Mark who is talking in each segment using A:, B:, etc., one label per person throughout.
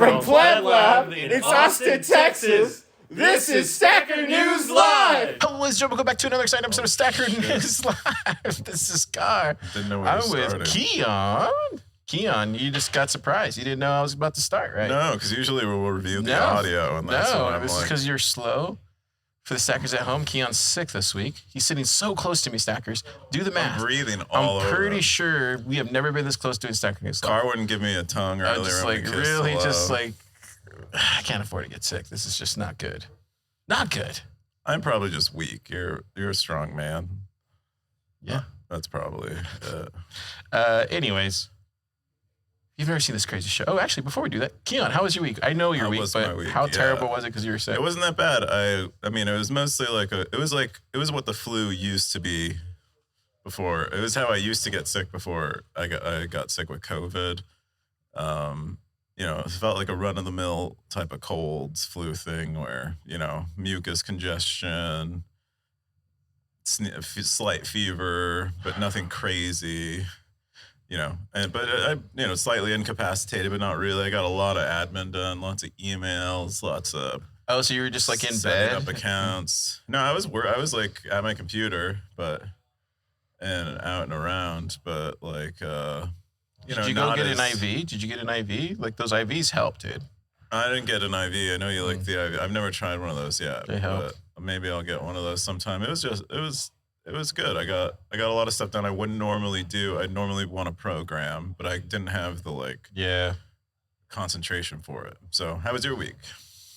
A: From PlebLab in Austin, Texas, this is Stacker News Live!
B: Hello, ladies and gentlemen, welcome back to another exciting episode of Stacker News Live. This is Car.
C: Didn't know where
B: I'm
C: you
B: with
C: started.
B: Keyan. Keyan, you just got surprised. You didn't know I was about to start, right?
C: No, because usually we'll review the audio, and that's when I'm
B: this is
C: like,
B: because you're slow. For the Stackers at home, Keyan's sick this week. He's sitting so close to me, Stackers. Do the math.
C: I'm breathing all over.
B: I'm pretty sure we have never been this close doing Stacker News Live.
C: Car wouldn't give me a tongue earlier.
B: Just like, really, just like, I can't afford to get sick. This is just not good. Not good.
C: I'm probably just weak. You're a strong man.
B: Yeah.
C: That's probably it.
B: Anyways, you've never seen this crazy show. Oh, actually, before we do that, Keyan, how was your week? I know your week, but how terrible was it because you were sick?
C: It wasn't that bad. I mean, it was mostly like it was what the flu used to be before. It was how I used to get sick before I got sick with COVID. It felt like a run-of-the-mill type of colds, flu thing where, mucus congestion, slight fever, but nothing crazy, but slightly incapacitated, but not really. I got a lot of admin done, lots of emails, lots of...
B: Oh, so you were just like in
C: setting
B: bed?
C: Up accounts. No, I was like at my computer, and out and around, but like,
B: Did you go get an IV? Did you get an IV? Like those IVs help, dude.
C: I didn't get an IV. I know you like the IV. I've never tried one of those yet.
B: They help.
C: But maybe I'll get one of those sometime. It was good. I got a lot of stuff done I wouldn't normally do. I'd normally want to program, but I didn't have the concentration for it. So how was your week?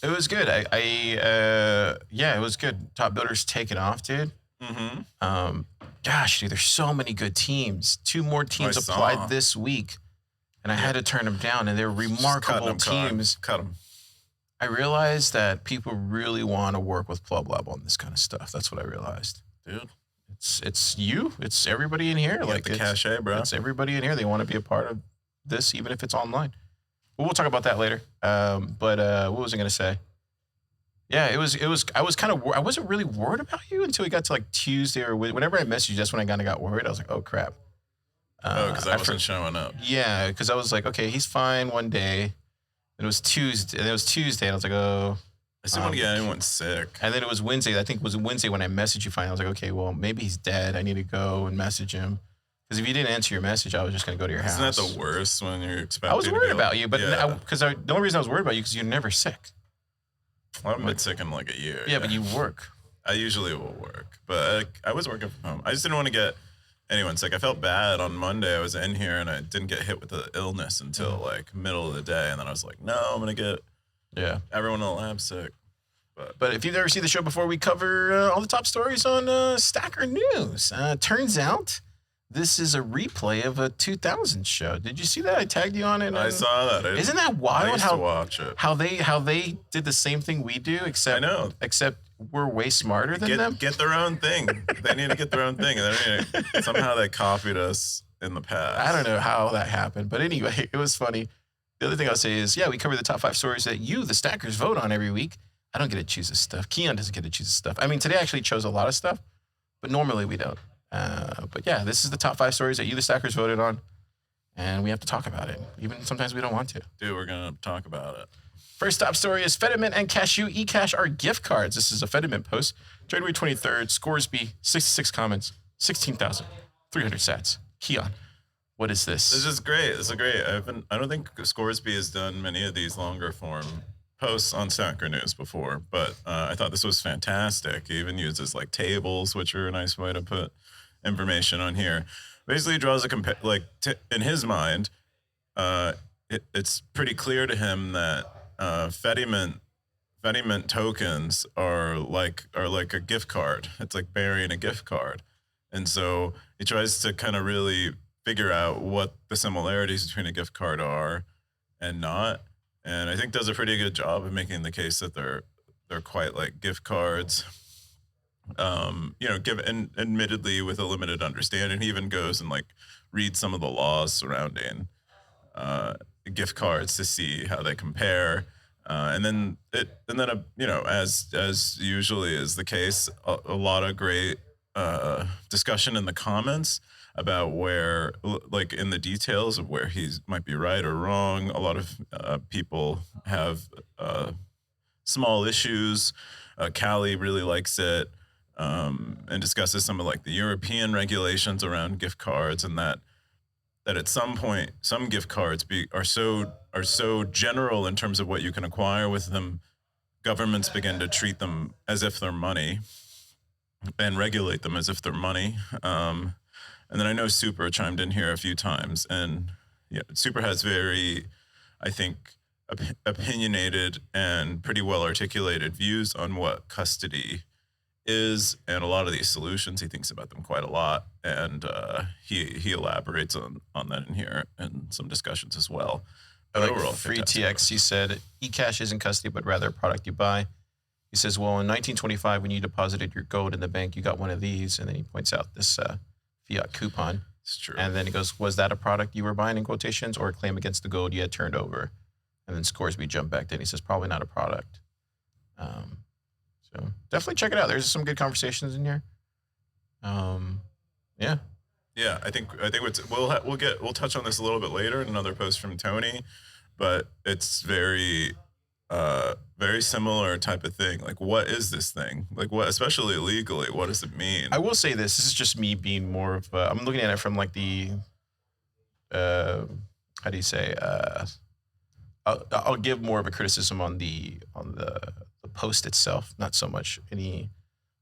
B: It was good. It was good. Top Builder's taking off, dude.
C: Mm-hmm.
B: Gosh, dude, there's so many good teams. 2 more teams applied this week, and I had to turn them down, and they're remarkable teams.
C: Cut them.
B: I realized that people really want to work with PlebLab on this kind of stuff. That's what I realized.
C: Dude.
B: It's you. It's everybody in here.
C: Like the cachet, bro.
B: It's everybody in here. They want to be a part of this, even if it's online. Well, we'll talk about that later. But what was I going to say? Yeah, it was. I was kind of. I wasn't really worried about you until we got to like Tuesday or whenever I messaged you. That's when I kind of got worried. I was like, oh crap.
C: Because I wasn't showing up.
B: Yeah, because I was like, okay, he's fine one day. And it was Tuesday. And I was like, oh.
C: I didn't want to get anyone sick.
B: And then it was Wednesday. I think it was Wednesday when I messaged you finally. I was like, okay, well, maybe he's dead. I need to go and message him. Because if you didn't answer your message, I was just going to go to your house.
C: Isn't that the worst when you're expecting
B: I was worried
C: to
B: about you, but the only reason I was worried about you because you're never sick.
C: I haven't been sick in like a year.
B: Yeah, but you work.
C: I usually will work. But I was working from home. I just didn't want to get anyone sick. I felt bad on Monday. I was in here and I didn't get hit with the illness until like middle of the day. And then I was like, no, I'm going to get everyone in the lab sick. But
B: if you've never seen the show before, we cover all the top stories on Stacker News. Turns out this is a replay of a 2000 show. Did you see that? I tagged you on it.
C: I saw that.
B: Isn't that wild?
C: I used to watch it.
B: How they did the same thing we do, except we're way smarter than them.
C: Get their own thing. They need to get their own thing. And somehow they copied us in the past.
B: I don't know how that happened, but anyway, it was funny. The other thing I'll say is, we cover the top 5 stories that you, the Stackers, vote on every week. I don't get to choose this stuff. Keyan doesn't get to choose this stuff. I mean, today I actually chose a lot of stuff, but normally we don't. But yeah, this is the top 5 stories that you, the Stackers, voted on, and we have to talk about it. Even sometimes we don't want to.
C: Dude, we're going to talk about it.
B: First top story is Fedimint and Cashu ecash are gift cards. This is a Fedimint post. January 23rd, Scoresby, 66 comments, 16,300 sats. Keyan, what is this?
C: This is great. This is great. I don't think Scoresby has done many of these longer form posts on Stacker News before, but I thought this was fantastic. He even uses like tables, which are a nice way to put information on here. Basically, he draws in his mind, it's pretty clear to him that Fedimint tokens are like a gift card. It's like burying a gift card, and so he tries to kind of really figure out what the similarities between a gift card are and not. And I think does a pretty good job of making the case that they're quite like gift cards. Admittedly with a limited understanding. He even goes and like reads some of the laws surrounding gift cards to see how they compare. As usually is the case, a lot of great discussion in the comments about where, like in the details of where he might be right or wrong. A lot of people have small issues. Callie really likes it and discusses some of like the European regulations around gift cards, and that at some point some gift cards are so general in terms of what you can acquire with them. Governments begin to treat them as if they're money and regulate them as if they're money. And then I know Super chimed in here a few times, and yeah, Super has very, I think, opinionated and pretty well articulated views on what custody is, and a lot of these solutions. He thinks about them quite a lot, and he elaborates on that in here and some discussions as well. But
B: like
C: overall,
B: Free TX, he said, ecash isn't custody, but rather a product you buy. He says, well, in 1925, when you deposited your gold in the bank, you got one of these. And then he points out this fiat coupon.
C: It's true.
B: And then he goes, was that a product you were buying in quotations or a claim against the gold you had turned over? And then Scoresby jumped back in. He says, probably not a product. So definitely check it out. There's some good conversations in here. Yeah.
C: Yeah, I think we'll touch on this a little bit later in another post from Tony, but it's very similar type of thing. Like, what is this thing? Like, what, especially legally, what does it mean?
B: I will say this. This is just me being more of I'm looking at it from like the, how do you say, I'll give more of a criticism on the post itself, not so much any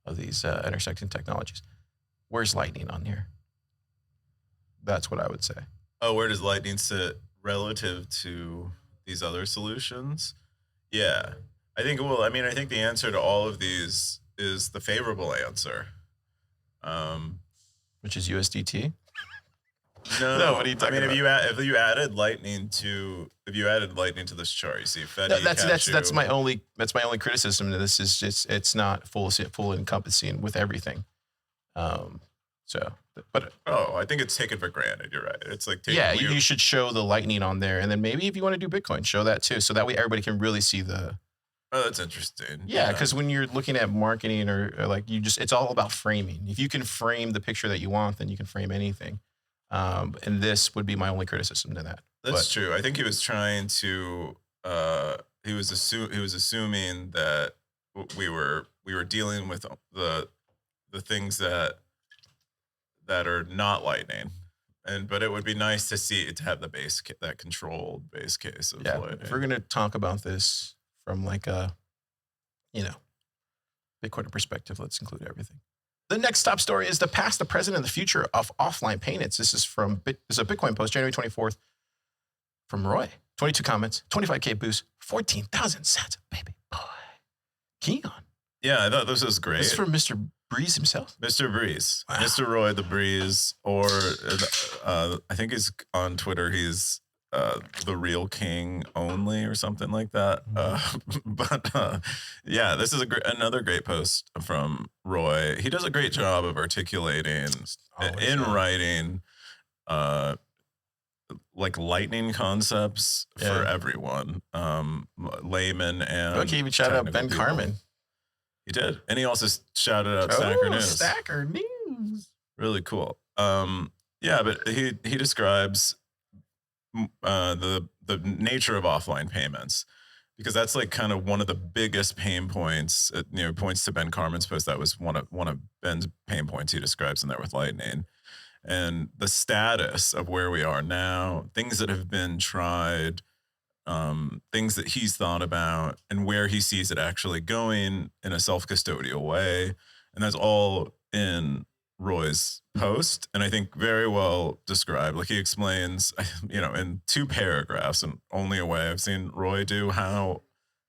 B: of these intersecting technologies. Where's Lightning on here? That's what I would say.
C: Oh, where does Lightning sit relative to these other solutions? Yeah, I think the answer to all of these is the favorable answer,
B: which is USDT.
C: No,
B: what are you talking about?
C: If you added Lightning to this chart, you see Fedimint.
B: That's my only criticism to this is just it's not full encompassing with everything.
C: I think it's taken for granted. You're right. It's like
B: you should show the Lightning on there, and then maybe if you want to do Bitcoin, show that too, so that way everybody can really see the.
C: Oh, that's interesting.
B: Yeah, because when you're looking at marketing or like it's all about framing. If you can frame the picture that you want, then you can frame anything. And this would be my only criticism to that.
C: That's true. I think he was trying to. He was assuming that we were dealing with the things that are not Lightning, but it would be nice to have the that controlled base case of Lightning.
B: If we're gonna talk about this from like a, Bitcoin perspective, let's include everything. The next top story is the past, the present, and the future of offline payments. This is this is a Bitcoin post, January 24th, from Roy. 22 comments, 25K boost, 14,000 sats, baby boy. Keyan.
C: Yeah, I thought this was great.
B: This is from Mr. Breeze himself.
C: Mr. Breeze.
B: Wow.
C: Mr. Roy the Breeze, or I think he's on Twitter. He's the real king only or something like that. Yeah, this is another great post from Roy. He does a great job of articulating writing like Lightning concepts for everyone, layman and.
B: Okay, even shout out Ben
C: people.
B: Carmen.
C: He did, and he also shouted out Stacker News.
B: Stacker News.
C: Really cool. Yeah, but he describes the nature of offline payments, because that's like kind of one of the biggest pain points. It points to Ben Carmen's post. That was one of Ben's pain points he describes in there with Lightning, and the status of where we are now, things that have been tried, things that he's thought about, and where he sees it actually going in a self-custodial way. And that's all in Roy's post, and I think very well described. Like he explains, in 2 paragraphs, and only a way I've seen Roy do how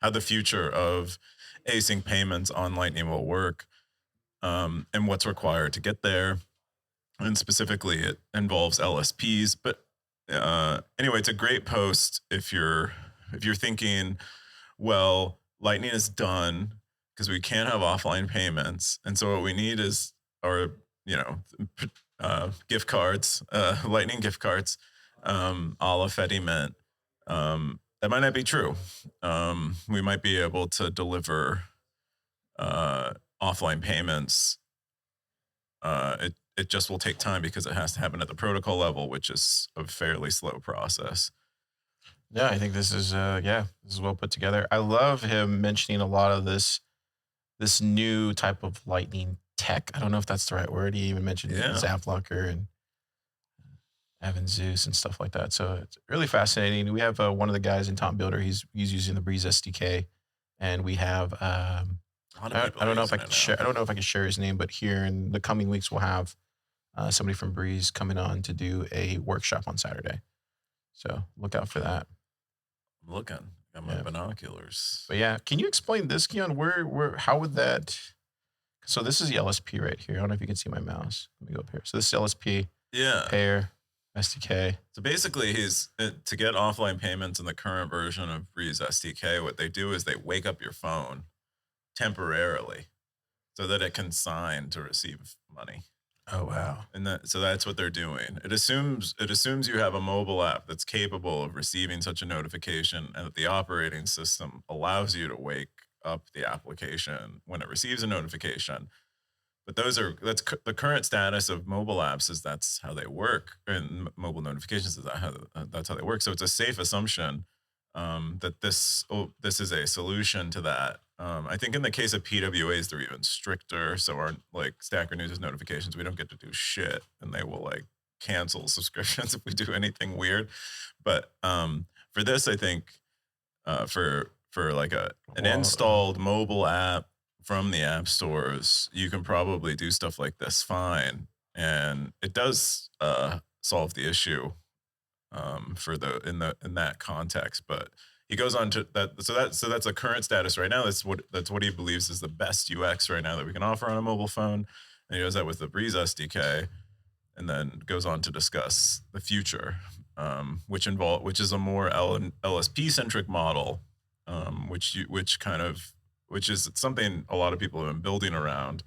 C: the future of async payments on Lightning will work, and what's required to get there. And specifically, it involves LSPs. But anyway, it's a great post if you're thinking, well, Lightning is done because we can't have offline payments, and so what we need is gift cards, Lightning gift cards, a la Fedimint. That might not be true. We might be able to deliver offline payments it just will take time because it has to happen at the protocol level, which is a fairly slow process.
B: Yeah, I think this is well put together. I love him mentioning a lot of this new type of Lightning tech. I don't know if that's the right word. He even mentioned Zaplocker and Evan Zeus and stuff like that. So it's really fascinating. We have one of the guys in Tom Builder. He's using the Breeze SDK, and we have I don't know if I can share. I don't know if I can share his name, but here in the coming weeks we'll have somebody from Breeze coming on to do a workshop on Saturday. So look out for that.
C: I'm looking. Got my binoculars.
B: But yeah, can you explain this, Keyan? How would that? So this is the LSP right here. I don't know if you can see my mouse. Let me go up here. So this is LSP.
C: Yeah.
B: Pair. SDK.
C: So basically, to get offline payments in the current version of Breeze SDK, what they do is they wake up your phone temporarily so that it can sign to receive money.
B: Oh wow!
C: And so that's what they're doing. It assumes you have a mobile app that's capable of receiving such a notification, and that the operating system allows you to wake up the application when it receives a notification. But that's the current status of mobile apps is that's how they work, and mobile notifications is that's how they work. So it's a safe assumption that this is a solution to that. I think in the case of PWAs, they're even stricter. So our Stacker News' notifications, we don't get to do shit, and they will cancel subscriptions if we do anything weird. But for this, I think for an installed mobile app from the app stores, you can probably do stuff like this fine, and it does solve the issue in that context. But he goes on to that. So that's a current status right now. That's what he believes is the best UX right now that we can offer on a mobile phone. And he does that with the Breeze SDK, and then goes on to discuss the future, which is a more LSP centric model, which is something a lot of people have been building around,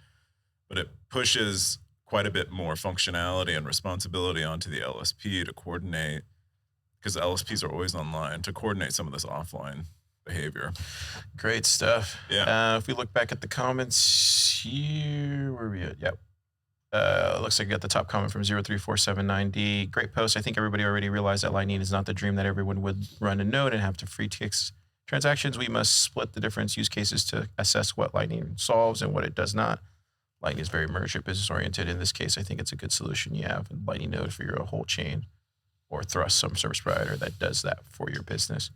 C: but it pushes quite a bit more functionality and responsibility onto the LSP to coordinate, because the LSPs are always online, to coordinate some of this offline behavior.
B: Great stuff.
C: Yeah.
B: If we look back at the comments here, where are we at? Yep. Looks like we got the top comment from 03479D. Great post. I think everybody already realized that Lightning is not the dream that everyone would run a node and have to free ticks transactions. We must split the different use cases to assess what Lightning solves and what it does not. Lightning is very merchant business oriented. In this case, I think it's a good solution. You have a Lightning node for your whole chain, or thrust some service provider that does that for your business.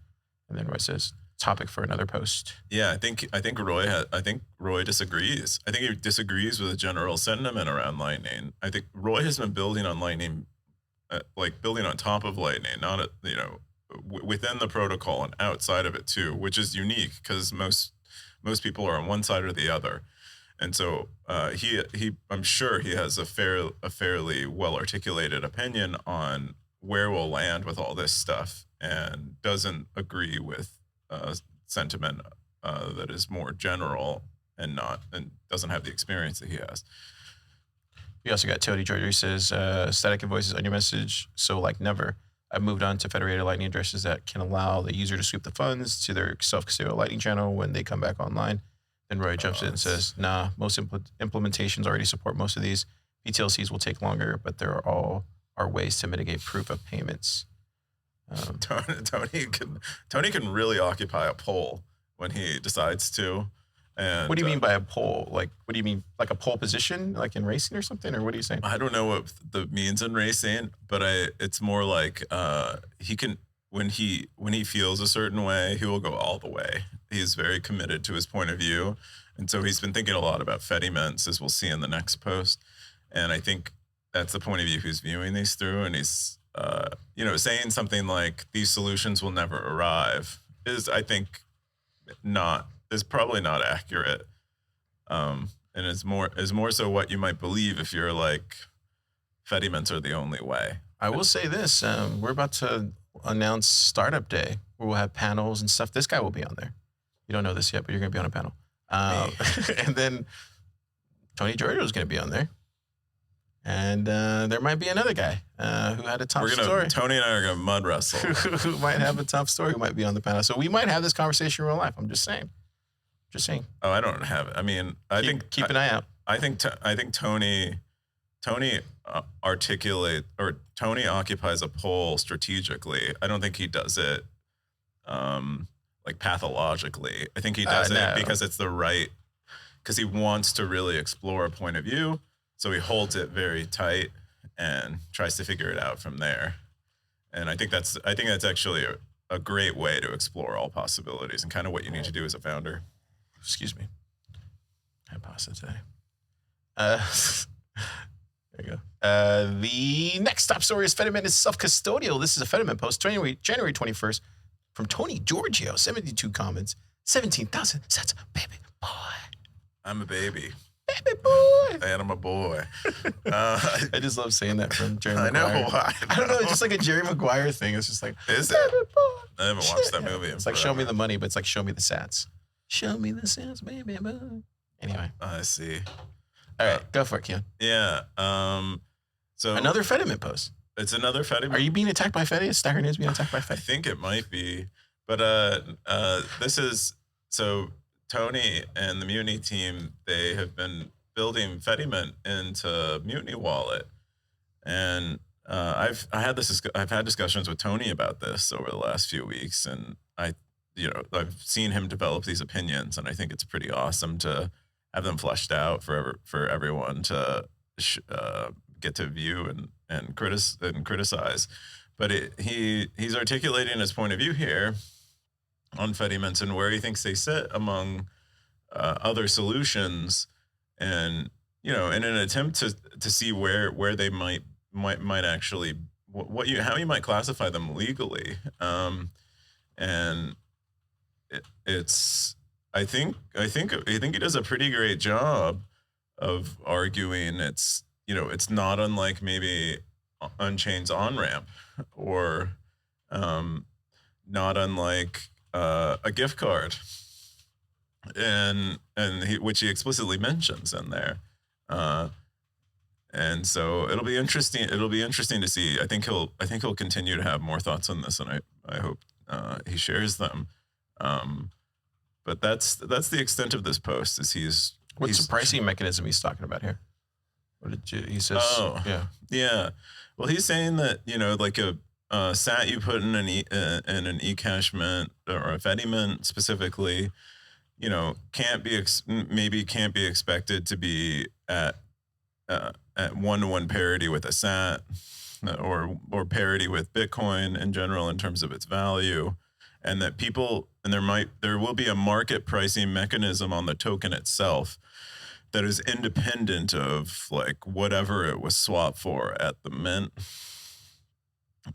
B: And then Roy says, topic for another post.
C: Yeah, I think Roy disagrees. I think he disagrees with the general sentiment around Lightning. I think Roy has been building on Lightning, building on top of Lightning, not within the protocol and outside of it too, which is unique because most people are on one side or the other. And so I'm sure he has a fairly well articulated opinion on where we'll land with all this stuff, and doesn't agree with sentiment that is more general and doesn't have the experience that he has.
B: We also got Tony George, who says, static invoices on your message. So never. I've moved on to federated Lightning addresses that can allow the user to sweep the funds to their self-custodial Lightning channel when they come back online. Then Roy jumps in and says, nah, most implementations already support most of these. PTLCs will take longer, but there are ways to mitigate proof of payments.
C: Tony can really occupy a pole when he decides to. And
B: what do you mean by a pole? What do you mean? Like a pole position, like in racing or something? Or what are you saying?
C: I don't know what the means in racing, but it's more like he can, when he feels a certain way, he will go all the way. He's very committed to his point of view. And so he's been thinking a lot about Fedimints, as we'll see in the next post. And I think that's the point of view he's viewing these through. And he's, saying something like these solutions will never arrive is probably not accurate. And is more so what you might believe if you're Fedimints are the only way.
B: I will say this, we're about to announce Startup Day, where we'll have panels and stuff. This guy will be on there. You don't know this yet, but you're going to be on a panel. And then Tony Giorgio is going to be on there. And there might be another guy who had a top story.
C: Tony and I are going to mud wrestle.
B: Who might have a top story, who might be on the panel. So we might have this conversation in real life. I'm just saying.
C: Oh, I don't have it. I mean, I think
B: keep an eye out.
C: I think Tony Tony Tony occupies a pole strategically. I don't think he does it like pathologically. I think he does it because it's the right, because he wants to really explore a point of view. So he holds it very tight and tries to figure it out from there. And I think that's actually a great way to explore all possibilities and kind of what you need to do as a founder.
B: Excuse me. I had pasta today. There you go. The next top story is Fedimint is self-custodial. This is a Fedimint post, January 21st, from Tony Giorgio, 72 comments, 17,000 sats. Baby boy.
C: I'm a baby.
B: Baby boy.
C: And I'm a boy.
B: I just love saying that from Jerry Maguire.
C: I know why.
B: I don't know. It's just like a Jerry Maguire thing. It's just like,
C: is it? I haven't watched that movie.
B: It's like, show me the money, but it's like, show me the sats. Show me the sats, baby boy. Anyway.
C: I see.
B: All right, go for it, Keyan.
C: Yeah. So
B: another Fedimint post.
C: It's another Fedimint.
B: Are you being attacked by Fedi? Is Stacker News being attacked by Fedi?
C: I think it might be. But this is, so Tony and the Mutiny team, they have been building Fedimint into Mutiny Wallet. And I've had discussions with Tony about this over the last few weeks, and I've seen him develop these opinions, and I think it's pretty awesome to have them fleshed out for everyone to get to view and criticize. But he's articulating his point of view here on Fedimint and where he thinks they sit among other solutions, and in an attempt to see where they might actually how you might classify them legally. And it's I think he does a pretty great job of arguing it's not unlike maybe Unchained's on-ramp, or not unlike a gift card, and which he explicitly mentions in there. And so it'll be interesting to see. I think he'll continue to have more thoughts on this, and I hope he shares them. But that's the extent of this post. What's
B: the pricing mechanism he's talking about here? He says?
C: Oh, yeah. Well, he's saying that like a sat you put in an ecash mint, or a Fedimint specifically, can't be expected to be at 1-to-1 parity with a sat, or parity with Bitcoin in general in terms of its value. And that there will be a market pricing mechanism on the token itself that is independent of like whatever it was swapped for at the mint.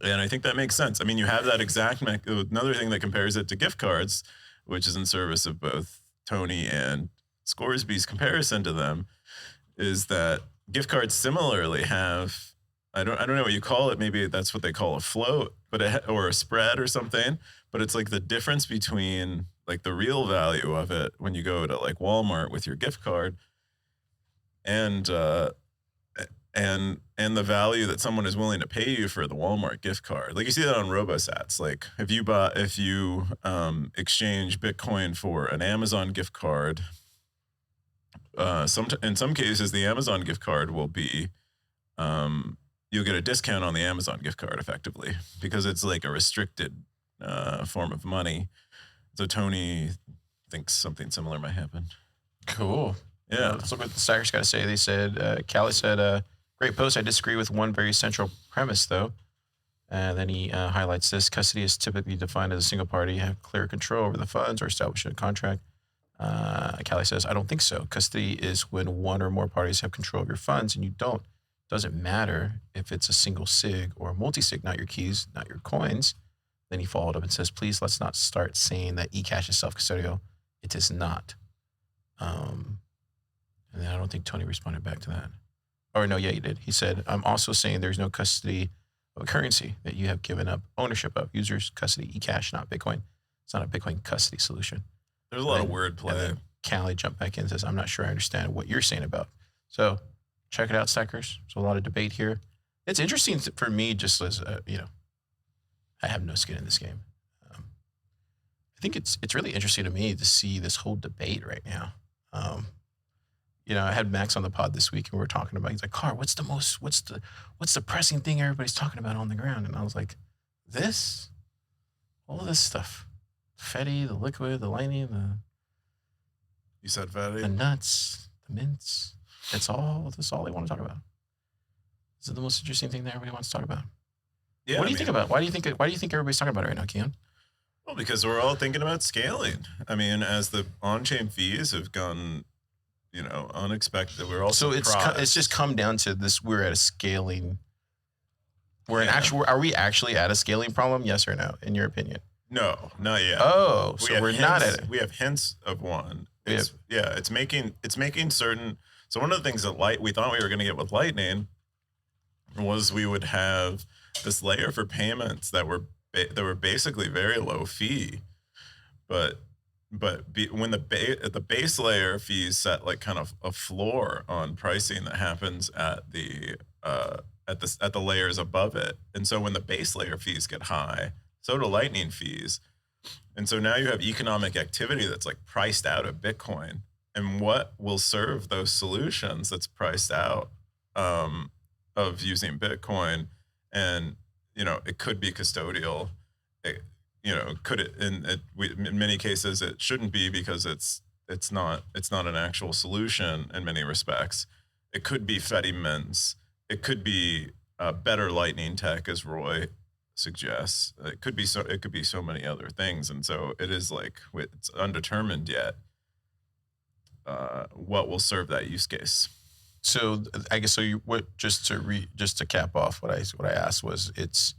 C: And I think that makes sense. I mean, you have that exact another thing that compares it to gift cards, which is in service of both Tony and Scoresby's comparison to them, is that gift cards similarly have, I don't know what you call it. Maybe that's what they call a float, or a spread or something. But it's like the difference between like the real value of it when you go to like Walmart with your gift card, and the value that someone is willing to pay you for the Walmart gift card. Like you see that on RoboSats. Like if you exchange Bitcoin for an Amazon gift card, in some cases the Amazon gift card will be you'll get a discount on the Amazon gift card effectively, because it's like a restricted form of money. So Tony thinks something similar might happen.
B: Cool.
C: Yeah.
B: Let's look what the Stackers got to say. They said, Callie said, great post. I disagree with one very central premise, though. And then he highlights this. Custody is typically defined as a single party, have clear control over the funds, or establish a contract. Callie says, I don't think so. Custody is when one or more parties have control of your funds, and you don't. Doesn't matter if it's a single SIG or a multi-sig, not your keys, not your coins. Then he followed up and says, please, let's not start saying that ecash is self-custodial. It is not. And then I don't think Tony responded back to that. Or no, yeah, he did. He said, I'm also saying there's no custody of a currency that you have given up ownership of. Users custody ecash, not Bitcoin. It's not a Bitcoin custody solution.
C: There's a lot of wordplay.
B: Callie jumped back in and says, I'm not sure I understand what you're saying about. So check it out, Stackers. There's a lot of debate here. It's interesting for me, just as, I have no skin in this game. I think it's really interesting to me to see this whole debate right now. I had Max on the pod this week and we were talking about, he's like, Car, what's the pressing thing everybody's talking about on the ground? And I was like, all this stuff. Fetty, the liquid, the lightning,
C: You said Fetty?
B: the nuts, the mints. That's all they want to talk about. Is it the most interesting thing that everybody wants to talk about?
C: Yeah.
B: What do you think about it? Why do you think everybody's talking about it right now, Keyan?
C: Well, because we're all thinking about scaling. I mean, as the on-chain fees have gone, unexpected, we're also
B: it's just come down to this. We're at a scaling. Are we actually at a scaling problem? Yes or no, in your opinion?
C: No, not yet.
B: Oh, so we're not at it.
C: We have hints of one. It's making certain. So one of the things that we thought we were going to get with Lightning was we would have this layer for payments that were basically very low fee, but when the base layer fees set like kind of a floor on pricing that happens at the layers above it, and so when the base layer fees get high, so do Lightning fees, and so now you have economic activity that's like priced out of Bitcoin, and what will serve those solutions that's priced out of using Bitcoin, and it could be custodial. In many cases it shouldn't be because it's not an actual solution in many respects. It could be Fedimints. It could be better Lightning tech, as Roy suggests. It could be so many other things, and so it is like it's undetermined yet what will serve that use case.
B: So I guess just to cap off what I asked was it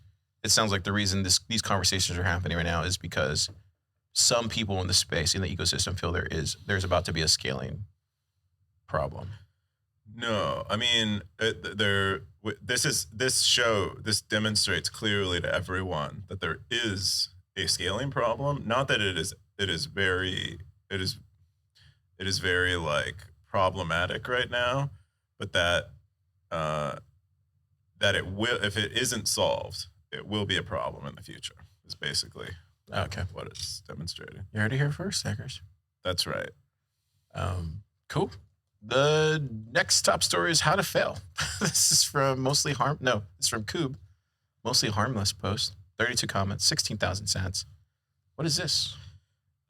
B: sounds like the reason these conversations are happening right now is because some people in the space, in the ecosystem, feel there's about to be a scaling problem.
C: No, I mean this demonstrates clearly to everyone that there is a scaling problem. Not that it is very like problematic right now, but that it will, if it isn't solved, it will be a problem in the future. Is basically what it's demonstrating.
B: You heard it here first, Stackers.
C: That's right.
B: Cool. The next top story is how to fail. This is from it's from Koob. Mostly harmless post. 32 comments, 16,000 cents. What is this?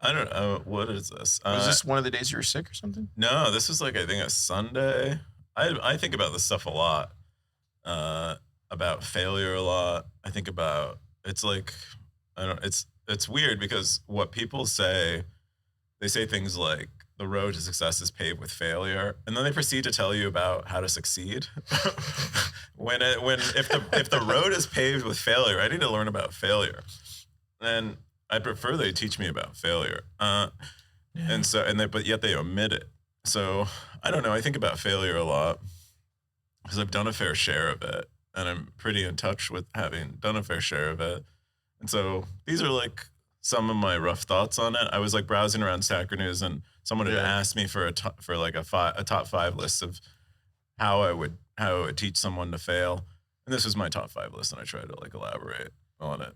C: I don't know. What is this?
B: Was this one of the days you were sick or something?
C: No, this was like, I think, a Sunday. I think about this stuff a lot. About failure a lot. I think about, it's weird because what people say, they say things like the road to success is paved with failure, and then they proceed to tell you about how to succeed. If the road is paved with failure, I need to learn about failure, and I prefer they teach me about failure. But yet they omit it. So I don't know. I think about failure a lot because I've done a fair share of it. And I'm pretty in touch with having done a fair share of it. And so these are like some of my rough thoughts on it. I was like browsing around Stacker News, and someone had asked me for a top 5 list of how I would teach someone to fail. And this was my top 5 list, and I tried to like elaborate on it.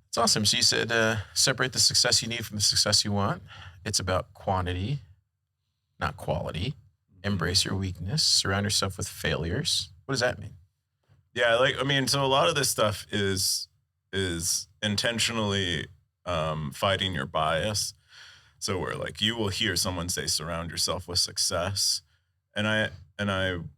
B: It's awesome. So you said separate the success you need from the success you want. It's about quantity, not quality. Embrace your weakness. Surround yourself with failures. What does that mean?
C: Yeah, so a lot of this stuff is intentionally fighting your bias. So where like you will hear someone say, surround yourself with success. And I'm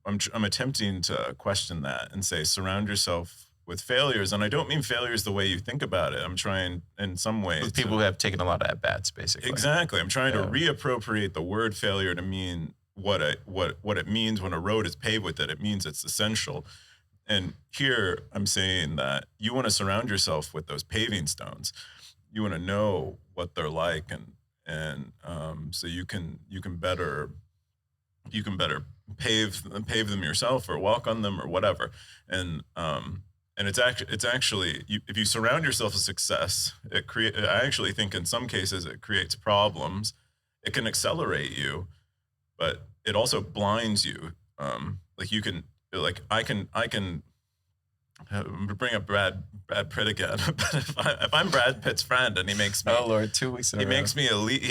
C: attempting to question that and say, surround yourself with failures. And I don't mean failures the way you think about it. I'm trying in some ways
B: with people who have taken a lot of at-bats, basically.
C: Exactly. I'm trying to reappropriate the word failure to mean what it means when a road is paved with it. It means it's essential. And here I'm saying that you want to surround yourself with those paving stones. You want to know what they're like, and so you can better pave them yourself or walk on them or whatever. And it's actually if you surround yourself with success, I actually think in some cases it creates problems. It can accelerate you, but it also blinds you. I can bring up Brad Pitt again. But if I'm Brad Pitt's friend and he makes me,
B: oh Lord, 2 weeks in a row.
C: He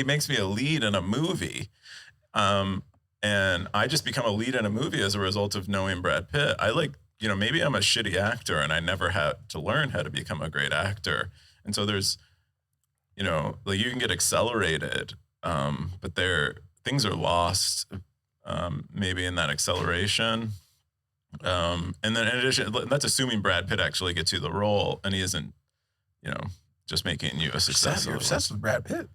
C: makes me a lead in a movie. And I just become a lead in a movie as a result of knowing Brad Pitt. I like, maybe I'm a shitty actor and I never had to learn how to become a great actor. And so there's, like you can get accelerated, but things are lost, maybe in that acceleration. And then in addition, that's assuming Brad Pitt actually gets you the role and he isn't, just making you a success.
B: You're obsessed with Brad Pitt.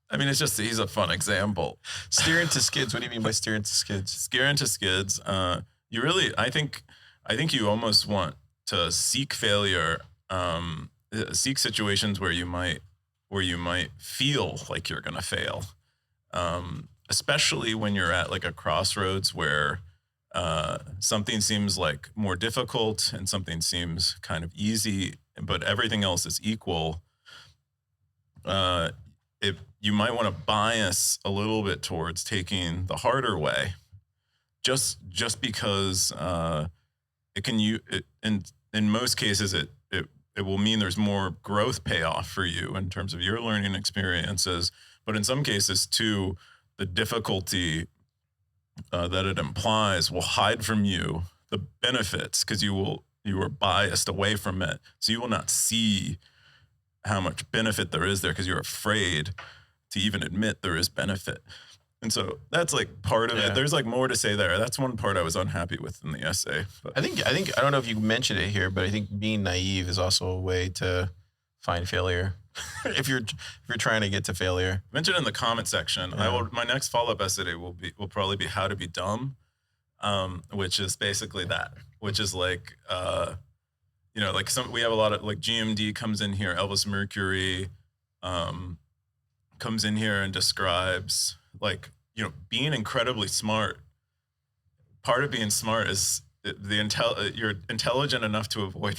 C: I mean, it's just, he's a fun example.
B: Steering to skids. What do you mean by steering to skids?
C: Steering to skids. You really, I think you almost want to seek failure, seek situations where you might feel like you're going to fail. Especially when you're at like a crossroads where, something seems like more difficult and something seems kind of easy, but everything else is equal. If you might want to bias a little bit towards taking the harder way, just because in most cases it will mean there's more growth payoff for you in terms of your learning experiences, but in some cases too, the difficulty that it implies will hide from you the benefits because you are biased away from it, so you will not see how much benefit there is there because you're afraid to even admit there is benefit. And so that's like part of it. There's like more to say there. That's one part I was unhappy with in the essay. But.
B: I think I don't know if you mentioned it here, but I think being naive is also a way to find failure. if you're trying to get to failure.
C: Mention in the comment section. My next follow-up essay will probably be how to be dumb, which is basically that. Which is like like we have a lot of like GMD comes in here, Elvis Mercury comes in here and describes like, being incredibly smart. Part of being smart is you're intelligent enough to avoid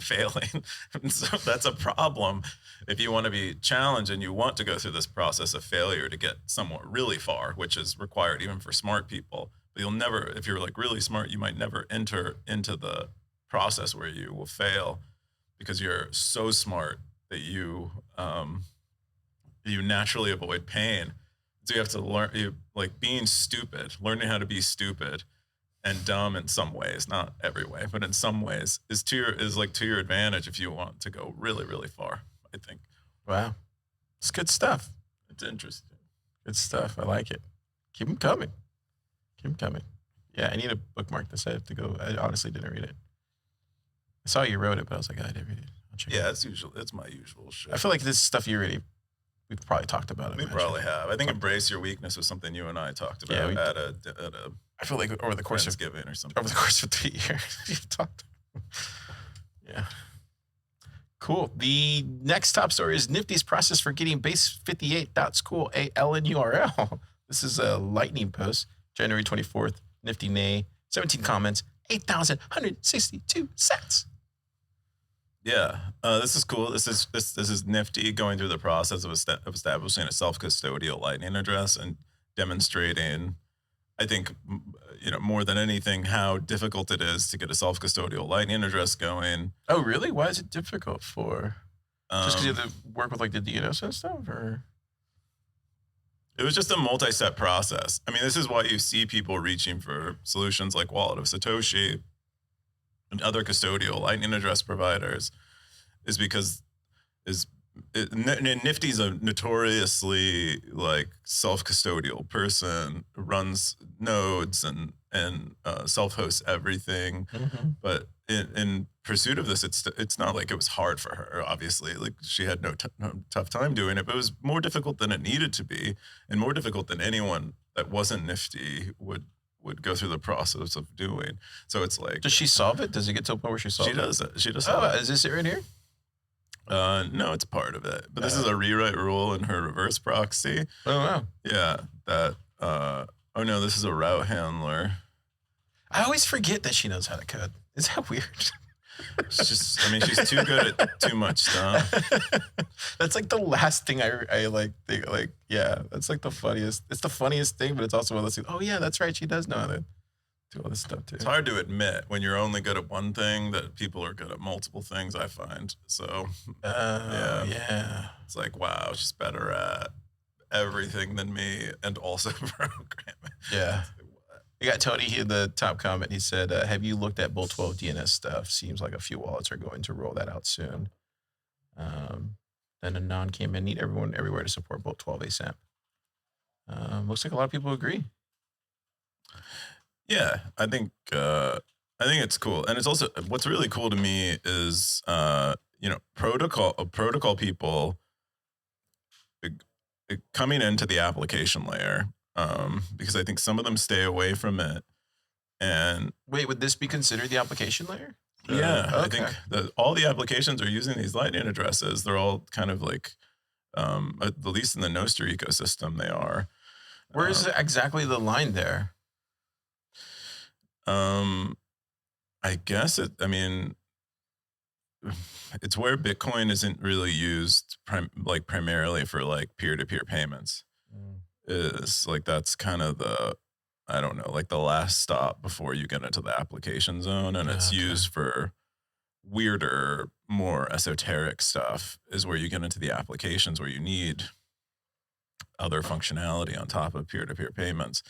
C: failing. And so that's a problem if you want to be challenged and you want to go through this process of failure to get somewhere really far, which is required even for smart people. But you'll never, if you're like really smart, you might never enter into the process where you will fail because you're so smart that you naturally avoid pain. So you have to learn, being stupid, learning how to be stupid and dumb in some ways, not every way, but in some ways is to your advantage if you want to go really, really far, I think.
B: Wow. It's good stuff.
C: It's interesting.
B: Good stuff. I like it. Keep them coming. Yeah, I need to bookmark this. I have to go. I honestly didn't read it. I saw you wrote it, but I was like, I didn't read it. I'll check it out.
C: It's my usual shit.
B: I feel like this stuff we've probably talked about it.
C: We probably have. I think embrace your weakness was something you and I talked about at a
B: I feel like over the course of
C: Thanksgiving or something.
B: Over the course of 3 years, you've talked. Yeah. Cool. The next top story is Nifty's process for getting base 58.school a LNURL. This is a lightning post, January 24th. Nifty Nay, 17 comments, 8,162 sats.
C: Yeah, this is cool. This is Nifty going through the process of establishing a self-custodial lightning address and demonstrating, I think, more than anything, how difficult it is to get a self-custodial lightning address going.
B: Oh, really? Why is it difficult for? Just because you have to work with like the DNS and stuff, or?
C: It was just a multi-step process. I mean, this is why you see people reaching for solutions like Wallet of Satoshi and other custodial lightning address providers, is because Nifty's a notoriously like self-custodial person, runs nodes and self-hosts everything. Mm-hmm. But in pursuit of this, it's not like it was hard for her. Obviously, like she had no tough time doing it, but it was more difficult than it needed to be, and more difficult than anyone that wasn't Nifty would go through the process of doing. So it's like,
B: does she solve it? Does it get to a point where she solves it?
C: She does.
B: Oh, is this it right here?
C: No, it's part of it. But this is a rewrite rule in her reverse proxy.
B: Oh, wow.
C: Yeah. That, oh no, this is a route handler.
B: I always forget that she knows how to code. Is that weird?
C: She's too good at too much stuff.
B: That's like the last thing I like think, like, yeah, that's like the funniest. It's the funniest thing, but it's also one of those things. Oh yeah, that's right. She does know how to do all this stuff too.
C: It's hard to admit when you're only good at one thing that people are good at multiple things, I find. So
B: yeah.
C: It's like, wow, she's better at everything than me and also program it.
B: Yeah. You got Tony here in the top comment. He said, have you looked at Bull 12 DNS stuff? Seems like a few wallets are going to roll that out soon. Then Anon came in. Need everyone everywhere to support Bull 12 ASAP. Looks like a lot of people agree.
C: Yeah, I think it's cool, and it's also what's really cool to me is protocol people coming into the application layer, because I think some of them stay away from it. And
B: wait, would this be considered the application layer?
C: Yeah,
B: okay.
C: I think that all the applications are using these Lightning addresses. They're all kind of like, at least in the Nostr ecosystem, they are.
B: Where is exactly the line there?
C: I guess it's where Bitcoin isn't really used primarily for like peer-to-peer payments. Is like, that's kind of the, I don't know, like the last stop before you get into the application zone, and it's used for weirder, more esoteric stuff is where you get into the applications where you need other functionality on top of peer-to-peer payments.